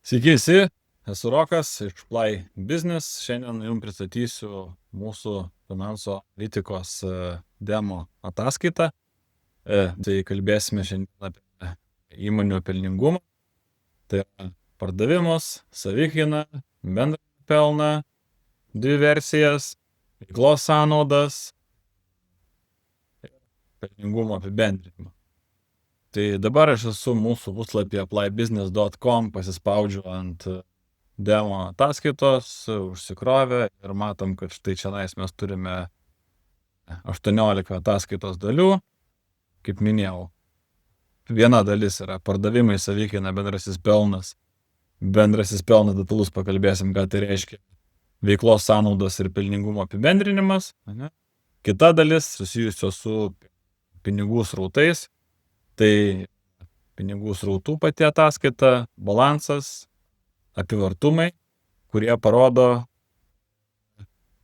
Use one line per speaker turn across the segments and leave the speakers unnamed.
Sveiki visi, esu Rokas iš Play Business. Šiandien jums pristatysiu mūsų finansų analitikos demo ataskaitą. Tai kalbėsime šiandien apie įmonių pelningumą. Tai yra pardavimus, savikainą, bendrą pelną, dvi versijas, veiklos sąnaudas ir pelningumo apibendrinimą. Tai dabar aš esu mūsų puslapyje playbusiness.com, pasispaudžiu ant demo ataskaitos, užsikrovę ir matom, kad štai čia mes turime 18 ataskaitos dalių. Kaip minėjau, viena dalis yra pardavimai, savikaina, bendrasis pelnas. Bendrasis pelnas detalus pakalbėsim, ką tai reiškia. Veiklos sąnaudos ir pelningumo apibendrinimas. Kita dalis susijusios su pinigų srautais. Tai pinigų srautų pati ataskaita, balansas, apyvartumai, kurie parodo,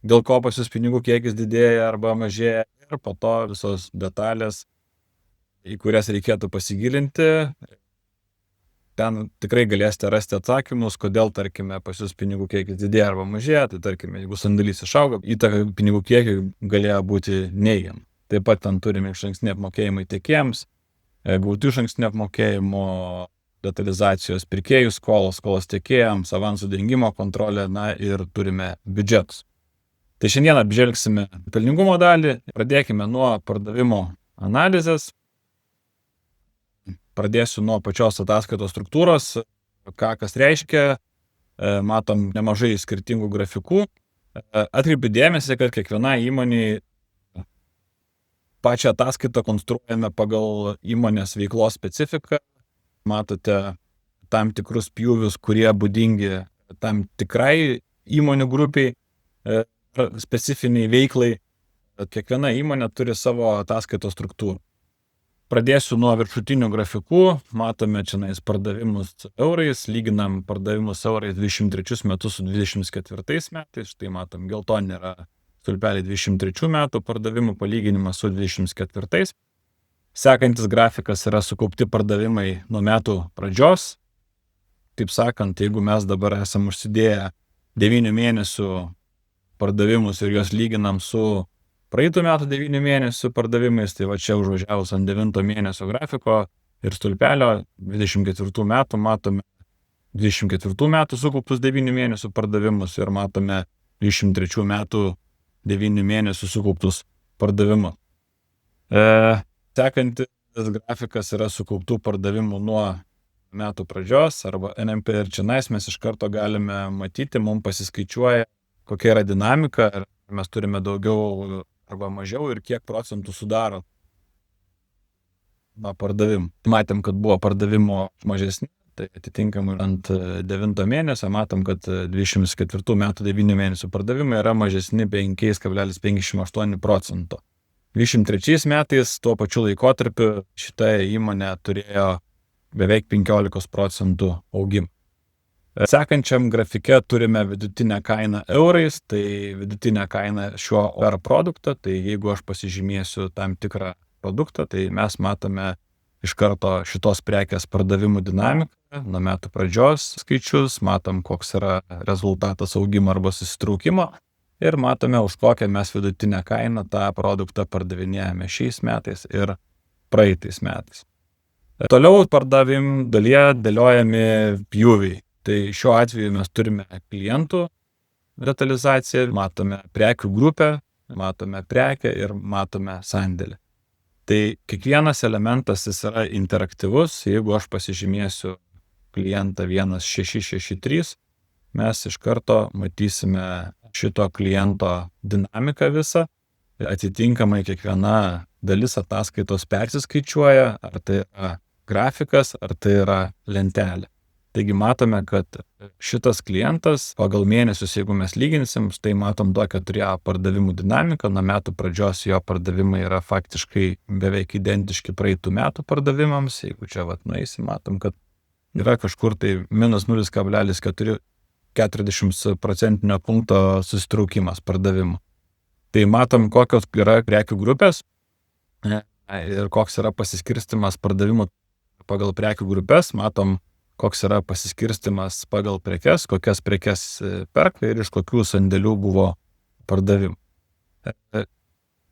dėl ko pas jūs pinigų kiekis didėja arba mažėja, ir po to visos detalės, į kurias reikėtų pasigilinti. Ten tikrai galėsite rasti atsakymus, kodėl, tarkime, pas jūs pinigų kiekis didėja arba mažėja. Tai tarkime, jeigu sandėlys išauga, įtaka pinigų kiekiui galėjo būti neigiama. Taip pat ten turime išankstiniai apmokėjimai tiekėjams, gauti išankstinio apmokėjimo, detalizacijos pirkėjų skolos tiekėjams, avansų dengimo kontrolę, ir turime biudžetus. Tai šiandien apžvelgsime pelningumo dalį. Pradėkime nuo pardavimo analizės. Pradėsiu nuo pačios ataskaitos struktūros, kas reiškia. Matom nemažai skirtingų grafikų. Atkreipiu dėmesį, kad kiekviena įmonė pačią ataskaitą konstruojame pagal įmonės veiklos specifiką. Matote tam tikrus pjūvius, kurie būdingi tam tikrai įmonių grupiai, specifiniai veiklai. Kiekviena įmonė turi savo ataskaitos struktūrą. Pradėsiu nuo viršutinių grafikų. Matome čia pardavimus eurais, lyginam pardavimus eurais 23 metus su 24 metais. Štai matom, geltoni yra stulpeliai 23 metų pardavimų palyginimas su 24. Sekantis grafikas yra sukaupti pardavimai nuo metų pradžios. Taip sakant, jeigu mes dabar esam užsidėję 9 mėnesių pardavimus ir juos lyginam su praeitų metų 9 mėnesių pardavimais, tai va čia užvažiavus ant 9 mėnesio grafiko ir stulpelio 24 metų matome 24 metų sukauptus 9 mėnesių pardavimus ir matome 23 metų 9 mėnesių sukauptus pardavimus. Sekantis grafikas yra sukauptų pardavimų nuo metų pradžios arba NMP, ir čia mes iš karto galime matyti, mums pasiskaičiuoja, kokia yra dinamika, ar mes turime daugiau arba mažiau ir kiek procentų sudaro pardavimų. Matėm, kad buvo pardavimo mažesni. Tai atitinkamai ant 9 mėnesio matom, kad 24 metų 9 mėnesių pardavimai yra mažesni 5,58%. 23 metais tuo pačiu laikotarpiu šita įmonė turėjo beveik 15% augimą. Sekančiam grafike turime vidutinę kainą eurais, tai vidutinę kainą šiuo per produktą. Tai jeigu aš pasižymėsiu tam tikrą produktą, tai mes matome iš karto šitos prekės pardavimų dinamiką, nuo metų pradžios skaičius, matom, koks yra rezultatas augimo arba susitraukimo ir matome, už kokią mes vidutinę kainą tą produktą pardavinėjame šiais metais ir praeitais metais. Toliau pardavim dalyje dėliojami pjūviai. Tai šiuo atveju mes turime klientų detalizaciją, matome prekių grupę, matome prekę ir matome sandėlį. Tai kiekvienas elementas jis yra interaktyvus. Jeigu aš pasižymėsiu klientą 1663, mes iš karto matysime šito kliento dinamiką visą. Atitinkamai kiekviena dalis ataskaitos persiskaičiuoja, ar tai yra grafikas, ar tai yra lentelė. Taigi matome, kad šitas klientas pagal mėnesius, jeigu mes lyginsim, tai matom tokią turėjo pardavimų dinamiką. Nuo metų pradžios jo pardavimai yra faktiškai beveik identiški praeitų metų pardavimams. Jeigu čia nueisim, matom, kad yra kažkur tai minus 0,40% punkto susitraukimas pardavimų. Tai matom, kokios yra prekių grupės ir koks yra pasiskirstimas pardavimų pagal prekių grupės. Matom, koks yra pasiskirstimas pagal prekes, kokias prekes perka ir iš kokių sandėlių buvo pardavimų.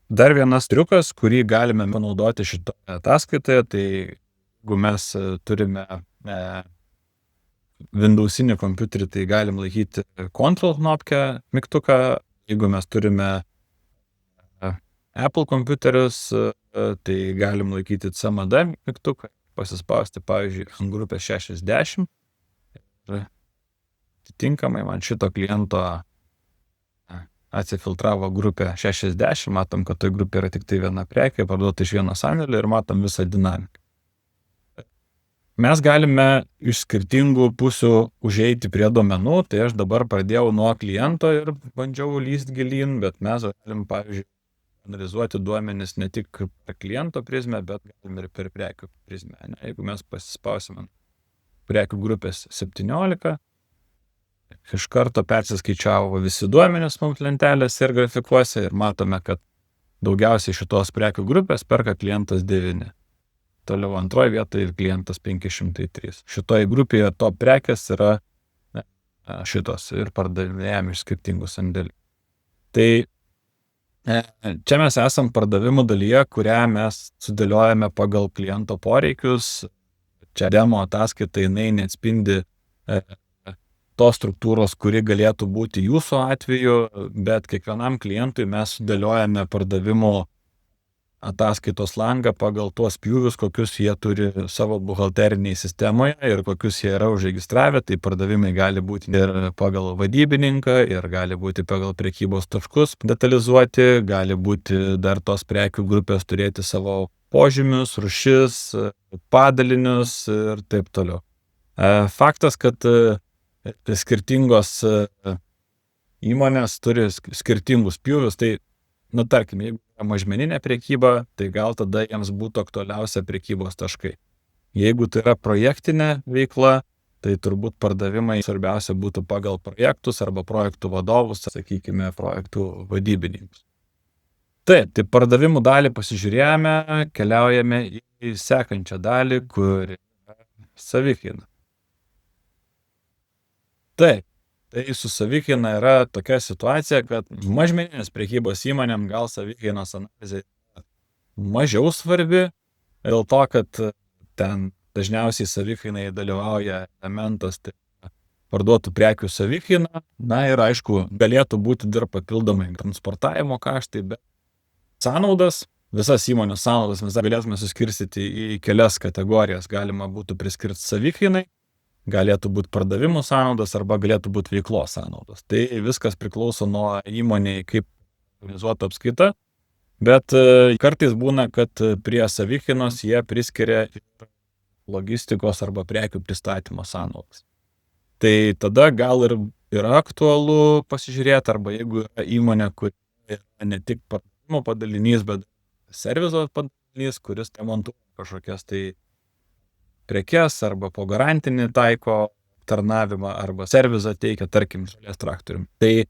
Dar vienas triukas, kurį galime panaudoti šitoje ataskaitoje, tai jeigu mes turime Windowsinį kompiuterį, tai galim laikyti Ctrl knopkę, mygtuką. Jeigu mes turime Apple kompiuterius, tai galim laikyti CMD mygtuką, pasispausti, pavyzdžiui, ant grupės 60. Ir atitinkamai man šito kliento atsifiltravo grupė 60, matom, kad toj grupė yra tik tai viena prekė, parduota iš vieno sandėlio ir matom visą dinamiką. Mes galime iš skirtingų pusių užeiti prie duomenų, tai aš dabar pradėjau nuo kliento ir bandžiau lyst gilyn, bet mes galim, pavyzdžiui, analizuoti duomenis ne tik per kliento prizmę, bet galim ir per prekių prizmę. Jeigu mes pasispausime prekių grupės 17, iš karto persiskaičiavo visi duomenys mums lentelėse ir grafikuose ir matome, kad daugiausiai šitos prekių grupės perka klientas 9. Toliau antroje vietoje klientas 503. Šitoje grupėje top prekės yra šitos ir pardavinėjami iš skirtingų sandėlių. Tai čia mes esam pardavimų dalyje, kurią mes sudėliojame pagal kliento poreikius. Čia demo ataskaita, jinai neatspindi tos struktūros, kuri galėtų būti jūsų atveju, bet kiekvienam klientui mes sudėliojame pardavimų ataskaitos langą pagal tuos pjūvius, kokius jie turi savo buhalteriniai sistemoje ir kokius jie yra užregistravę. Tai pardavimai gali būti ir pagal vadybininką, ir gali būti pagal prekybos taškus detalizuoti, gali būti dar tos prekių grupės turėti savo požymius, rūšis, padalinius ir taip toliau. Faktas, kad skirtingos įmonės turi skirtingus pjūvius, tai tarkim, jeigu yra mažmeninė prekyba, tai gal tada jiems būtų aktualiausia prekybos taškai. Jeigu tai yra projektinė veikla, tai turbūt pardavimai svarbiausia būtų pagal projektus arba projektų vadovus, sakykime, projektų vadybininkus. Taip, tai pardavimų dalį pasižiūrėjome, keliaujame į sekančią dalį, kur yra savikaina. Taip. Tai su savikaina yra tokia situacija, kad mažmeninės prekybos įmonėm gal savikainos analizė mažiau svarbi, dėl to, kad ten dažniausiai savikainai dalyvauja elementas, tai parduotų prekių savikaina, ir aišku, galėtų būti dar papildomai transportavimo kaštai, bet sąnaudas, visas įmonės sąnaudas mes galėtume suskirstyti į kelias kategorijas, galima būtų priskirti savikainai, galėtų būti pardavimų sąnaudos arba galėtų būti veiklos sąnaudos. Tai viskas priklauso nuo įmonėje, kaip organizuota apskaita, bet kartais būna, kad prie savikainos jie priskiria logistikos arba prekių pristatymo sąnaudas. Tai tada gal ir yra aktualu pasižiūrėti, arba jeigu yra įmonė, kur yra ne tik pardavimo padalinys, bet servizo padalinys, kuris remontuoja kažkokias tai prekes arba po garantinį taiko tarnavimą arba servizą teikia, tarkim, žolės traktorium. Tai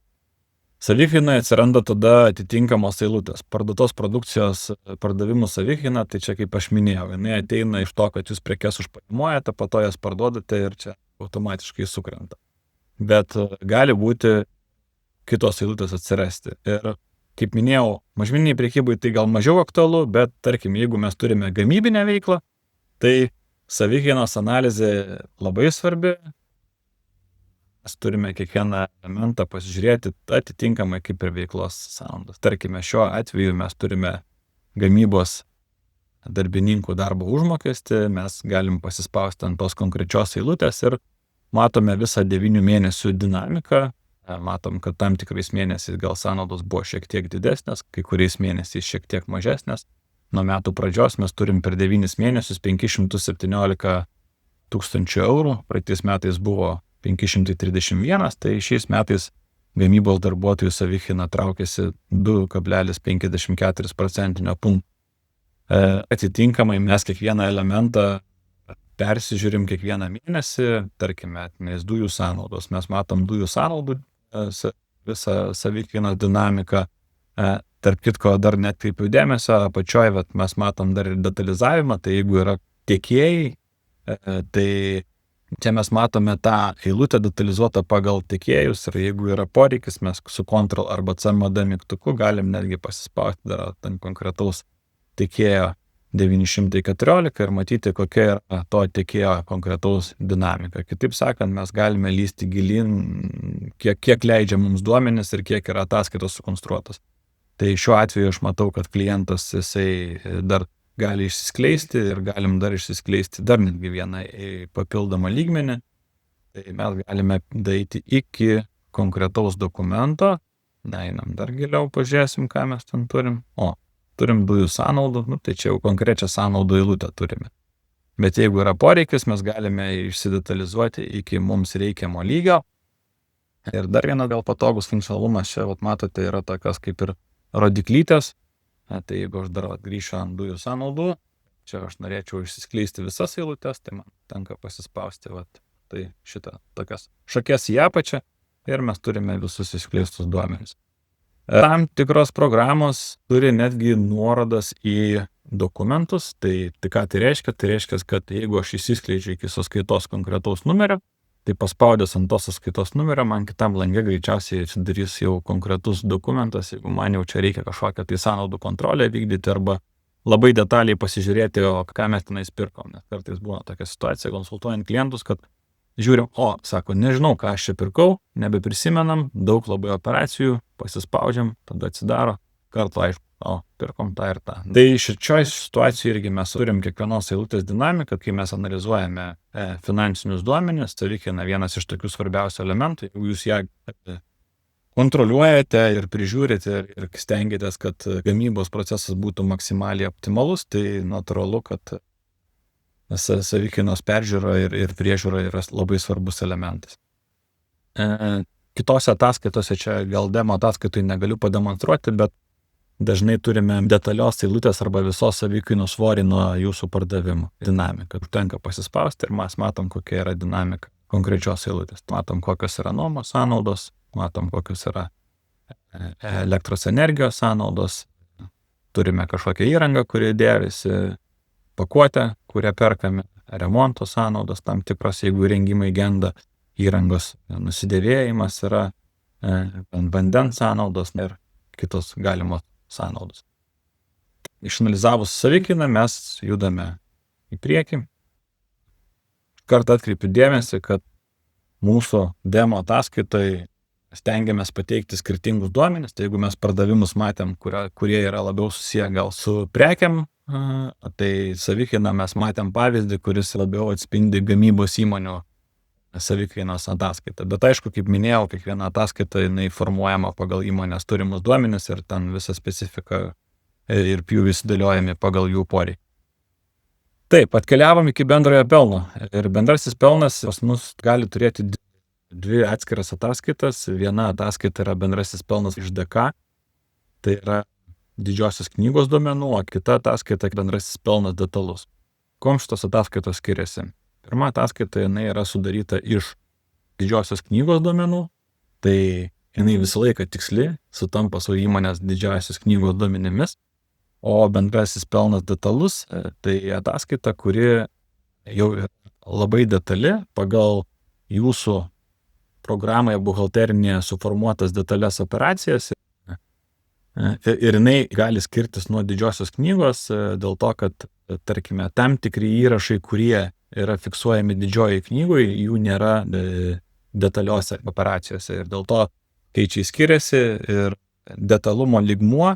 savikainoje atsiranda tada atitinkamos eilutės. Parduotos produkcijos pardavimų savikaina, tai čia kaip aš minėjau, jinai ateina iš to, kad jūs prekes užpajamuojate, po to jas parduodate ir čia automatiškai sukrenta. Bet gali būti kitos eilutės atsirasti. Ir kaip minėjau, mažmeniniai prekybai tai gal mažiau aktualu, bet tarkim, jeigu mes turime gamybinę veiklą, tai savikainos analizė labai svarbi. Mes turime kiekvieną elementą pasižiūrėti atitinkamai kaip ir veiklos sąnaudos. Tarkime, šiuo atveju mes turime gamybos darbininkų darbo užmokestį, mes galim pasispausti ant tos konkrečios eilutės ir matome visą 9 mėnesių dinamiką. Matom, kad tam tikrais mėnesiais gal sąnaudos buvo šiek tiek didesnės, kai kuriais mėnesiais šiek tiek mažesnės. Nuo metų pradžios mes turim per 9 mėnesius 517 tūkstančių eurų, praeitais metais buvo 531, tai šiais metais gamybos darbuotojų savikaina traukėsi 2,54% punktų. Atitinkamai mes kiekvieną elementą persižiūrim kiekvieną mėnesį, tarkime, nes dujų sąnaudos, mes matom dujų sąnaudų visą savikainos dinamiką. Tarp kitko, dar netkreipiu dėmesio, apačioje mes matom dar ir detalizavimą, tai jeigu yra tiekėjai, tai Čia mes matome tą eilutę detalizuotą pagal tiekėjus ir jeigu yra poreikis, mes su Ctrl arba CMD mygtuku galim netgi pasispausti dar ant konkretaus tiekėjo 914 ir matyti, kokia yra to tiekėjo konkretaus dinamika. Kitaip sakant, mes galime lysti gilin, kiek leidžia mums duomenis ir kiek yra ataskaitos sukonstruotos. Tai šiuo atveju aš matau, kad klientas jisai dar gali išsiskleisti ir galim dar išsiskleisti dar netgi vieną papildomą lygmenį. Tai mes galime daryti iki konkretaus dokumento. Einam dar giliau, pažiūrėsim, ką mes ten turim. Turim dujų sąnaudų, tai čia jau konkrečią sąnaudų eilutę turime. Bet jeigu yra poreikis, mes galime išsidetalizuoti iki mums reikiamo lygio. Ir dar vienas gal patogus funkcionalumas, čia matote, yra tokios kaip ir rodiklytės. Tai jeigu aš dar grįšiu ant dujų sąnaudų, čia aš norėčiau išsiskleisti visas eilutes, tai man tenka pasispausti tai šitą tokias šakes į apačią ir mes turime visus išskleistus duomenis. Tam tikros programos turi netgi nuorodas į dokumentus, tai ką tai reiškia? Tai reiškia, kad jeigu aš išsiskleidžiu iki sąskaitos konkretaus numerio, tai paspaudęs ant tos sąskaitos numerio, man kitam lange greičiausiai atsidarys jau konkretus dokumentas, jeigu man jau čia reikia kažkokią tai sąnaudų kontrolę vykdyti arba labai detaliai pasižiūrėti, ką mes tenais pirkom. Nes kartais būna tokia situacija, konsultuojant klientus, kad žiūrim, sako, nežinau, ką aš čia pirkau, nebeprisimenam, daug labai operacijų, pasispaudžiam, tada atsidaro, kartu aišku, pirkom tą ir tą. Tai šioje situacijoje irgi mes turim kiekvienos eilutės dinamiką, kai mes analizuojame finansinius duomenis, tai vienas iš tokių svarbiausių elementų, jeigu jūs ją kontroliuojate ir prižiūrite ir stengiatės, kad gamybos procesas būtų maksimaliai optimalus, tai natūralu, kad savikainos peržiūra ir priežiūra yra labai svarbus elementas. Kitose ataskaitose, čia gal demo ataskaitai negaliu pademonstruoti, bet dažnai turime detalios eilutės arba visos savikainos svorį nuo jūsų pardavimų dinamiką. Tenka pasispausti ir mes matom, kokia yra dinamika konkrečios eilutės. Matom, kokios yra nuomos sąnaudos, matom, kokios yra elektros energijos sąnaudos, turime kažkokią įrangą, kuri dėvisi, pakuotę, kurią perkame, remonto sąnaudos, tam tikros, jeigu įrengimai genda, įrangos nusidėvėjimas yra, vandens sąnaudos ir kitos galimos sąnaudos. Išanalizavus savikainą mes judame į priekį. Kartą atkreipiu dėmesį, kad mūsų demo ataskaitai stengiamės pateikti skirtingus duomenis, tai jeigu mes pardavimus matėm, kurie yra labiau susiję gal su prekiam, tai savikainą mes matėm pavyzdį, kuris labiau atspindi gamybos įmonių savikainos ataskaitą. Bet aišku, kaip minėjau, kiekviena ataskaita jinai formuojama pagal įmonės turimus duomenis ir ten visa specifika ir pjūviai sudėliojami pagal jų poreikį. Taip, atkeliavom iki bendrojo pelno. Ir bendrasis pelnas pas mus gali turėti dvi atskiras ataskaitas. Viena ataskaita yra bendrasis pelnas iš DK, tai yra didžiosios knygos duomenų, o kita ataskaita bendrasis pelnas detalus. Kuom šitos ataskaitos skiriasi? Pirma ataskaita jinai yra sudaryta iš didžiosios knygos duomenų, tai jinai visą laiką tiksli, sutampa su įmonės didžiosios knygos duomenimis, o bendrasis pelnas detalus, tai ataskaita, kuri jau labai detali pagal jūsų programoje buhalterinėje suformuotas detalias operacijas ir jinai gali skirtis nuo didžiosios knygos dėl to, kad, tarkime, tam tikri įrašai, kurie yra fiksuojami didžioji knygoje, jų nėra detaliuose operacijose ir dėl to skaičiai skiriasi ir detalumo lygmuo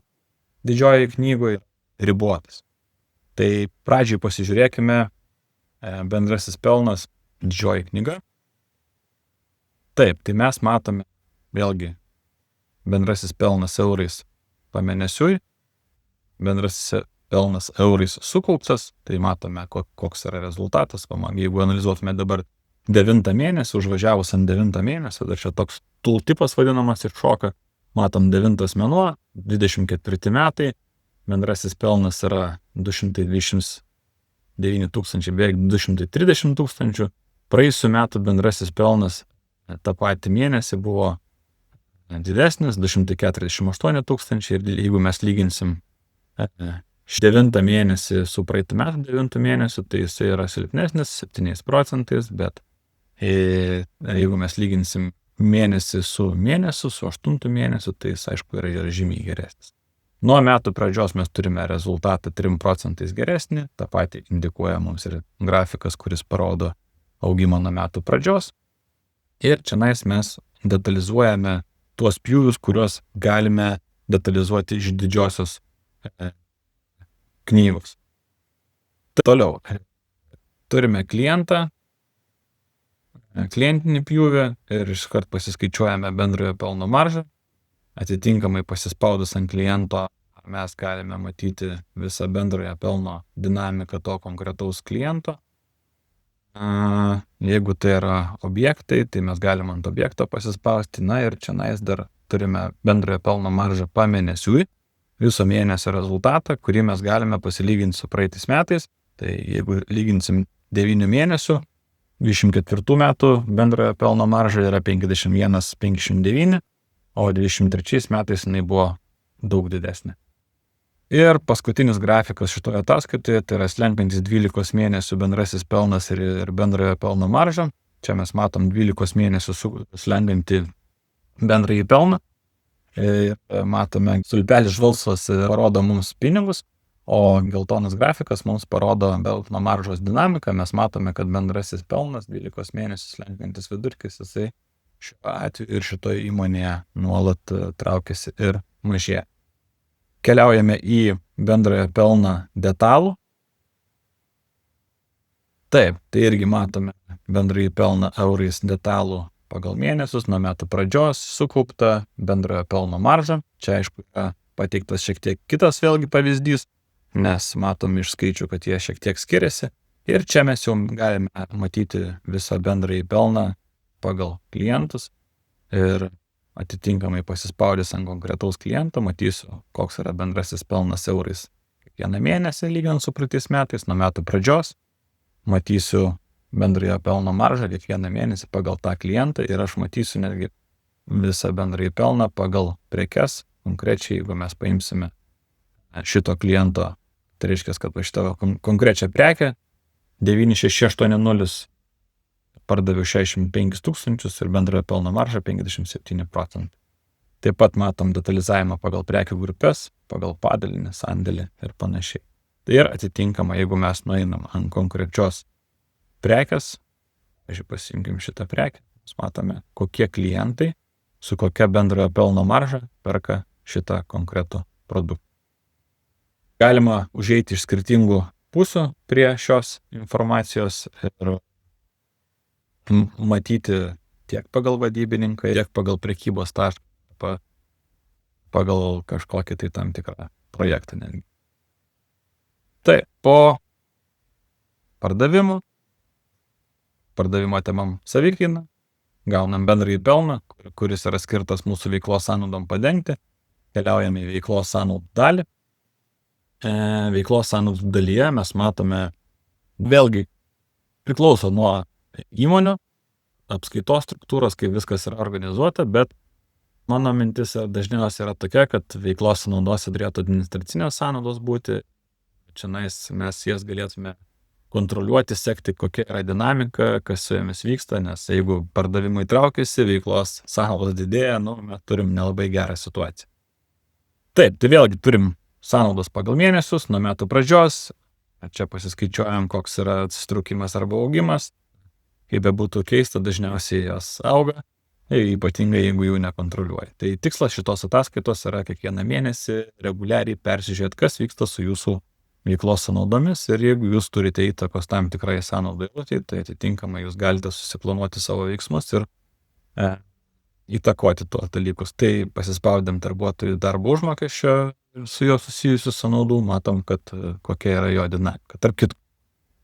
didžioji knygoje ribotas. Tai pradžiai pasižiūrėkime bendrasis pelnas didžioji knyga. Taip, tai mes matome vėlgi bendrasis pelnas eurais pamėnesiui, bendrasis pelnas eurais sukauptas, tai matome, koks yra rezultatas. Jeigu analizuotume dabar 9 mėnesį, užvažiavus ant 9 mėnesio, dar čia toks tooltipas vadinamas iššoka, matom 9 mėnuo, 24 metai, bendrasis pelnas yra 229 tūkstančiai, beveik 230 tūkstančių. Praėjusių metų bendrasis pelnas tą patį mėnesį buvo didesnis, 248 tūkstančiai ir jeigu mes lyginsim 9 mėnesį su praeitų metų 9 mėnesių, tai jisai yra silpnesnis 7%, bet Jeigu mes lyginsim mėnesį su mėnesiu, su 8 mėnesiu, tai jis aišku yra žymiai geresnis. Nuo metų pradžios mes turime rezultatą 3% geresnį, tą patį indikuoja mums ir grafikas, kuris parodo augimą nuo metų pradžios. Ir čionais mes detalizuojame tuos pjūvius, kuriuos galime detalizuoti iš didžiosios knygos. Toliau. Turime klientą, klientinį pjūvį ir iškart pasiskaičiuojame bendrojo pelno maržą. Atitinkamai pasispaudus ant kliento mes galime matyti visą bendrojo pelno dinamiką to konkretaus kliento. Jeigu tai yra objektai, tai mes galime ant objekto pasispausti. Na ir čionais dar turime bendrojo pelno maržą pamėnesiui, viso mėnesio rezultatą, kurį mes galime pasilyginti su praeitais metais. Tai jeigu lyginsim 9 mėnesių, 24 metų bendrojo pelno marža yra 51,59, o 23 metais jinai buvo daug didesnė. Ir paskutinis grafikas šitoje ataskaitoje, tai yra slenkantis 12 mėnesių bendrasis pelnas ir bendrojo pelno marža. Čia mes matom 12 mėnesių slenkantį bendrąjį pelną. Matome, stulpelis žvalsvas parodo mums pinigus, o geltonas grafikas mums parodo pelno maržos dinamiką. Mes matome, kad bendrasis pelnas 12 mėnesių slenkantis vidurkis, jisai šiuo atveju ir šitoje įmonėje nuolat traukiasi ir mažėja. Keliaujame į bendrojo pelną detalų. Taip, tai irgi matome bendrąjį pelną eurais detalų pagal mėnesius, nuo metų pradžios sukaupta bendrojo pelno marža. Čia aišku yra pateiktas šiek tiek kitas vėlgi pavyzdys, nes matom iš skaičių, kad jie šiek tiek skiriasi. Ir čia mes jau galime matyti visą bendrąjį pelną pagal klientus ir atitinkamai pasispaudęs ant konkretaus kliento matysiu, koks yra bendrasis pelnas eurais kiekvieną mėnesį lyginant su praeitais metais, nuo metų pradžios. Matysiu bendrąją pelno maržą kiekvieną mėnesį pagal tą klientą ir aš matysiu netgi visą bendrąjį pelną pagal prekes. Konkrečiai, jeigu mes paimsime šito kliento, tai reiškia, kad va šitą konkrečią prekę 9680 pardaviau 65 000 ir bendrojo pelno marža 57%. Taip pat matom detalizavimą pagal prekių grupės, pagal padalinį, sandėlį ir panašiai. Tai ir atitinkamai, jeigu mes nueinam ant konkrečios prekės, pasiimkim šitą prekę, mes matome, kokie klientai su kokia bendrojo pelno marža perka šitą konkretų produktą. Galima užeiti iš skirtingų pusių prie šios informacijos ir matyti tiek pagal vadybininką, tiek pagal prekybos tašką, pagal kažkokį tai tam tikrą projektą netgi. Tai po pardavimo temam savikaina, gaunam bendrąjį pelną, kuris yra skirtas mūsų veiklos sąnaudom padengti, keliaujame į veiklos sąnaudų dalį. Veiklos sąnaudų dalyje mes matome, vėlgi priklauso nuo įmonių, apskaitos struktūros, kaip viskas yra organizuota, bet mano mintis dažniausiai yra tokia, kad veiklos sąnaudose turėtų administracinės sąnaudos būti. Čianais mes jas galėtume kontroliuoti, sekti, kokia yra dinamika, kas su jomis vyksta, nes jeigu pardavimai traukiasi, veiklos sąnaudos didėja, mes turim nelabai gerą situaciją. Taip, tai vėlgi turim sąnaudos pagal mėnesius, nuo metų pradžios. Čia pasiskaičiuojam, koks yra atsitraukimas arba augimas. Kaip bebūtų keista, dažniausiai jos auga, ypatingai jeigu jų nekontroliuoja. Tai tikslas šitos ataskaitos yra kiekvieną mėnesį reguliariai persižiūrėti, kas vyksta su jūsų veiklos sąnaudomis ir jeigu jūs turite įtakos tam tikrai sąnaudai, tai atitinkamai jūs galite susiplanuoti savo veiksmus ir įtakoti tuos dalykus. Tai pasispaudėm darbuotojų darbo užmokesčio ir su juo susijusių sąnaudų, matom, kad kokia yra jo dinamika. Tarp kitų,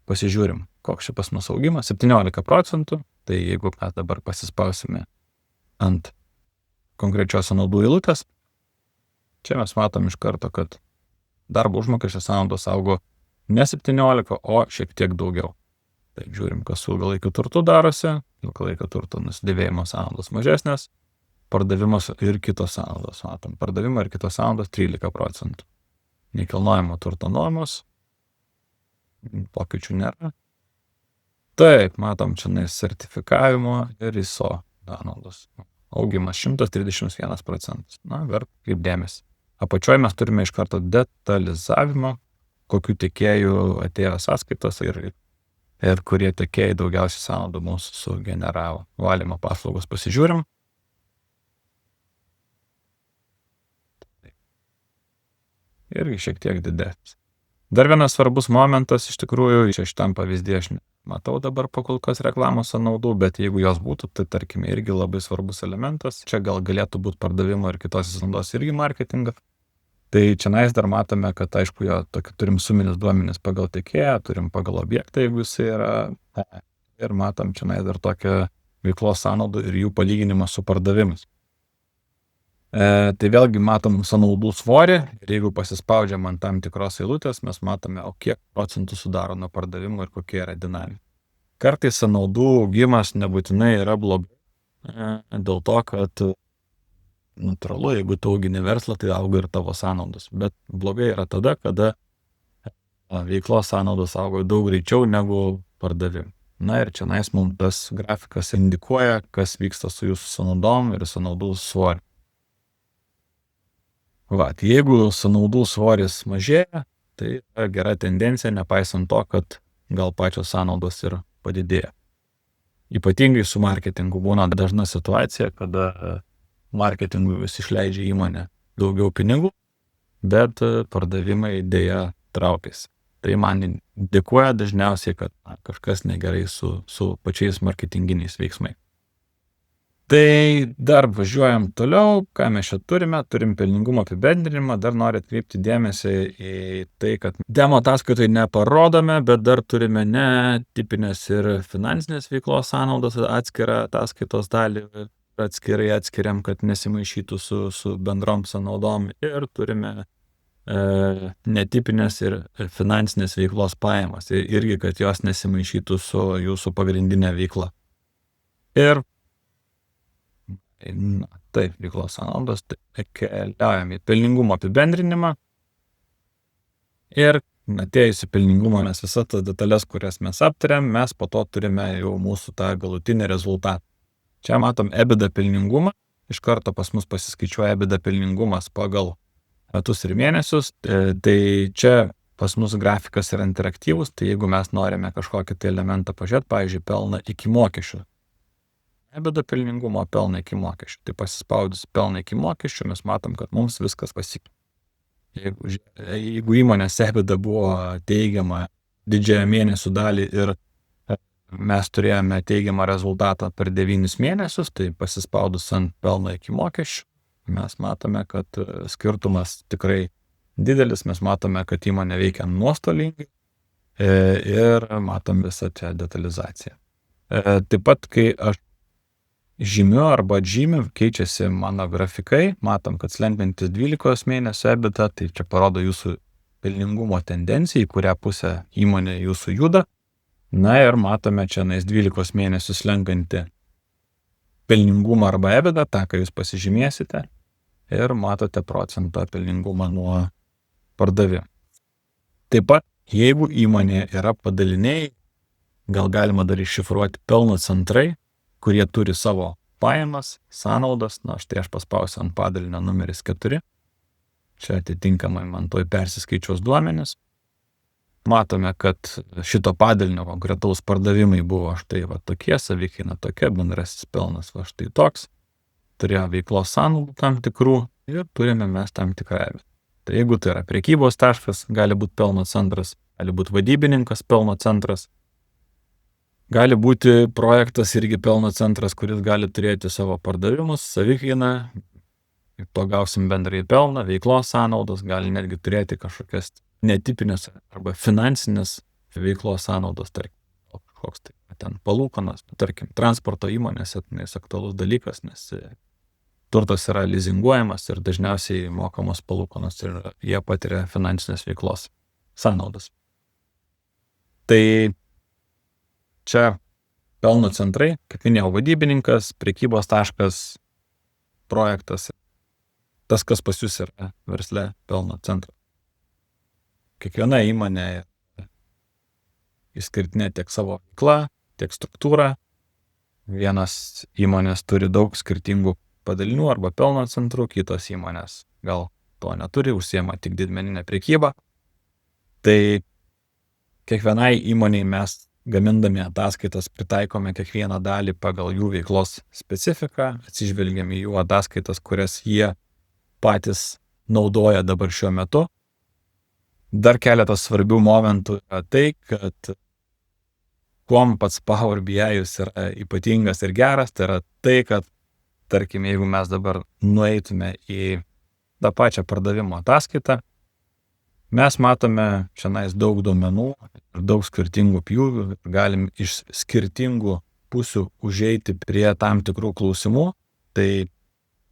pasižiūrim, koks čia pas mus augimas, 17%, tai jeigu mes dabar pasispausime ant konkrečios sąnaudų eilutės, čia mes matom iš karto, kad darbo užmokesčio sąnaudos augo ne 17, o šiek tiek daugiau. Taip, žiūrim, kas su ilgalaikiu turtu darosi, ilgalaikio turto nusidėvėjimo sąnaudos mažesnės, pardavimas ir kitos sąnaudos, matom, pardavimo ir kitos sąnaudos 13%. Nekilnojamo turto nuomos, pokyčių nėra. Taip, matom čia sertifikavimo ir ISO sąnaudos. Augimas 131%. Na, verta kaip dėmesį. Apačioje mes turime iš karto detalizavimą, kokių tiekėjų atėjo sąskaitos ir kurie tiekėjai daugiausiai sąnaudų mūsų sugeneravo. Valymo paslaugos pasižiūrim. Irgi šiek tiek didesnis. Dar vienas svarbus momentas, iš tikrųjų, čia šitam pavyzdį aš matau dabar pakol kas reklamos sąnaudų, bet jeigu jos būtų, tai tarkime irgi labai svarbus elementas. Čia gal galėtų būti pardavimo ir kitos sąnaudos irgi marketingas. Tai čia dar matome, kad aišku, jo turim suminius duomenis pagal tiekėją, turim pagal objektą, jeigu jis yra. Ir matom čia dar tokią veiklos sąnaudų ir jų palyginimą su pardavimus. Tai vėlgi matom sąnaudų svorį ir jeigu pasispaudžiam ant tam tikros eilutės, mes matome, o kiek procentų sudaro nuo pardavimo ir kokie yra dinamika. Kartais sąnaudų augimas nebūtinai yra blogai, dėl to, kad natūralu, jeigu tu augini verslą, tai auga ir tavo sąnaudos, bet blogai yra tada, kada veiklos sąnaudos auga daug greičiau negu pardavimai. Na ir čia mums tas grafikas indikuoja, kas vyksta su jūsų sąnaudom ir sąnaudų svoriu. Jeigu sąnaudų svoris mažėja, tai yra gera tendencija, nepaisant to, kad gal pačios sąnaudos ir padidėja. Ypatingai su marketingu būna dažna situacija, kada marketingui vis išleidžia įmonė daugiau pinigų, bet pardavimai dėja traukiasi. Tai man indikuoja dažniausiai, kad kažkas negerai su pačiais marketinginiais veiksmais. Tai dar važiuojam toliau, ką mes čia turime, turim pelningumo apibendrinimą, dar noriu atkreipti dėmesį į tai, kad demo ataskaitoje neparodome, bet dar turime netipinės ir finansinės veiklos sąnaudos atskirą ataskaitos dalį, atskirai atskiriam, kad nesimaišytų su bendrom sąnaudom ir turime netipinės ir finansinės veiklos pajamas, irgi, kad jos nesimaišytų su jūsų pagrindinė veikla. Ir taip, veiklos sąnaudos, tai keliaujame į pelningumo apibendrinimą ir atėjus į pelningumą mes visas tas detalės, kurias mes aptariam, mes po to turime jau mūsų tą galutinį rezultatą. Čia matom EBITDA pelningumą, iš karto pas mus pasiskaičiuoja EBITDA pelningumas pagal metus ir mėnesius, tai čia pas mus grafikas yra interaktyvus, tai jeigu mes norime kažkokį tai elementą pažiūrėti, pavyzdžiui, pelną iki mokesčių, EBITDA pelningumo pelną iki mokesčių. Tai pasispaudus pelną iki mokesčių, mes matom, kad mums viskas pasikeitė. Jeigu įmonės EBITDA buvo teigiama didžiąją mėnesių dalį ir mes turėjome teigiamą rezultatą per 9 mėnesius, tai pasispaudus ant pelną iki mokesčių, mes matome, kad skirtumas tikrai didelis, mes matome, kad įmonė veikia nuostolingai ir matom visą čia detalizaciją. Taip pat, kai aš žymiu arba atžymiu, keičiasi mano grafikai, matom, kad slenkantis 12 mėnesių EBITDA, tai čia parodo jūsų pelningumo tendenciją, į kurią pusę įmonė jūsų juda. Na ir matome čia 12 mėnesių slenkantį pelningumą arba EBITDA, tą, ką jūs pasižymėsite, ir matote procentą pelningumą nuo pardavimų. Taip pat, jeigu įmonė yra padaliniai, gal galima dar iššifruoti pelno centrai, kurie turi savo pajamas, sąnaudas, štai aš paspausiu ant padalinio numeris 4. Čia atitinkamai man toj persiskaičiuos duomenis. Matome, kad šito padalinio konkretaus pardavimai buvo štai tokie, savikaina tokia, bendrasis pelnas štai toks. Turėjo veiklos sąnaudų tam tikrų ir turime mes tam tikrą EBITDA. Tai jeigu tai yra prekybos taškas, gali būti pelno centras, gali būti vadybininkas pelno centras, gali būti projektas irgi pelno centras, kuris gali turėti savo pardavimus, savikainą, to gausim bendrai pelną, veiklos sąnaudos, gali netgi turėti kažkokias netipinės arba finansinės veiklos sąnaudos, tarkim, koks tai ten palūkanos, tarkim, transporto įmonėse tai aktualus dalykas, nes turtas yra lizinguojamas ir dažniausiai mokamos palūkanos ir jie patiria finansinės veiklos sąnaudas. Tai čia pelno centrai, kaip minėjau, vadybininkas, prekybos taškas, projektas, tas, kas pas jūs yra versle pelno centras. Kiekviena įmonė išskirtinė tiek savo veikla, tiek struktūrą. Vienas įmonės turi daug skirtingų padalinių arba pelno centrų, kitos įmonės gal to neturi, užsiema tik didmeninę prekybą. Tai kiekvienai įmoniai mes gamindami ataskaitas pritaikome kiekvieną dalį pagal jų veiklos specifiką, atsižvelgiame į jų ataskaitas, kurias jie patys naudoja dabar šiuo metu. Dar keletas svarbių momentų yra tai, kad kuom pats Power BI yra ypatingas ir geras, tai yra tai, kad, tarkim, jeigu mes dabar nueitume į tą pačią pardavimo ataskaitą, mes matome šiandien daug duomenų ir daug skirtingų pjūvių, galim iš skirtingų pusių užeiti prie tam tikrų klausimų. Tai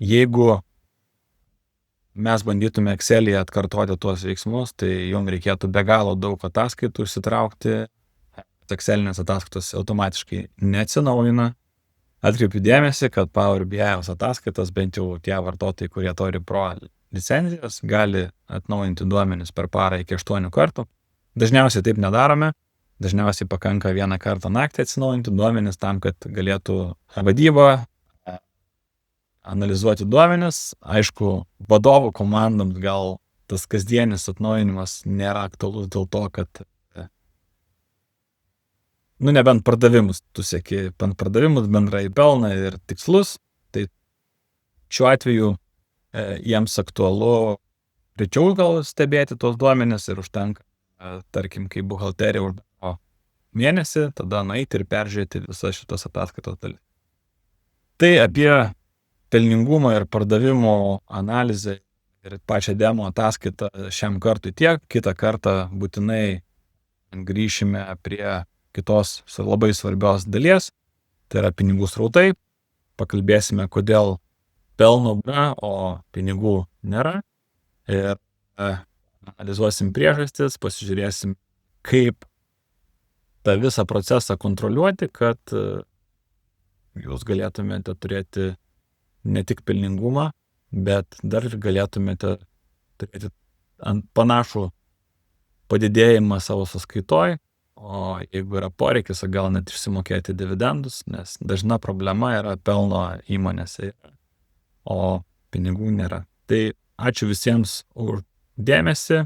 jeigu mes bandytume Excel'yje atkartoti tuos veiksmus, tai jums reikėtų be galo daug ataskaitų išsitraukti. Excel'inės ataskaitos automatiškai neatsinaujina. Atkreipiu dėmesį, kad Power BI ataskaitas, bent jau tie vartotojai, kurie turi Pro licenzijas, gali atnaujinti duomenis per parą iki 8 kartų. Dažniausiai taip nedarome. Dažniausiai pakanka vieną kartą naktį atsinaujinti duomenis tam, kad galėtų vadyba analizuoti duomenis. Aišku, vadovų komandams gal tas kasdienis atnaujinimas nėra aktualus dėl to, kad nebent pardavimus, tu seki pardavimus, bendrai pelną ir tikslus, tai šiuo atveju jiems aktualu rečiau gal stebėti tos duomenis ir užtenka, tarkim, kai buhalterija uždaro mėnesį, tada nueiti ir peržiūrėti visas šitos ataskaitos dalis. Tai apie pelningumo ir pardavimo analizę ir pačią demo ataskaitą šiam kartui tiek. Kitą kartą būtinai grįšime prie kitos labai svarbios dalies, tai yra pinigų srautai. Pakalbėsime, kodėl pelno yra, o pinigų nėra. Ir analizuosim priežastis, pasižiūrėsim, kaip tą visą procesą kontroliuoti, kad jūs galėtumėte turėti ne tik pelningumą, bet dar ir galėtumėte turėti panašų padidėjimą savo sąskaitoj, o jeigu yra poreikis, gal net išsimokėti dividendus, nes dažna problema yra pelno įmonėse, o pinigų nėra. Tai ačiū visiems už dėmesį.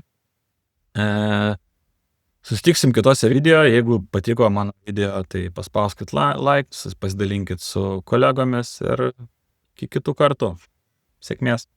Susitiksim kitose video. Jeigu patiko mano video, tai paspauskit like, pasidalinkit su kolegomis ir iki kitų kartų. Sėkmės.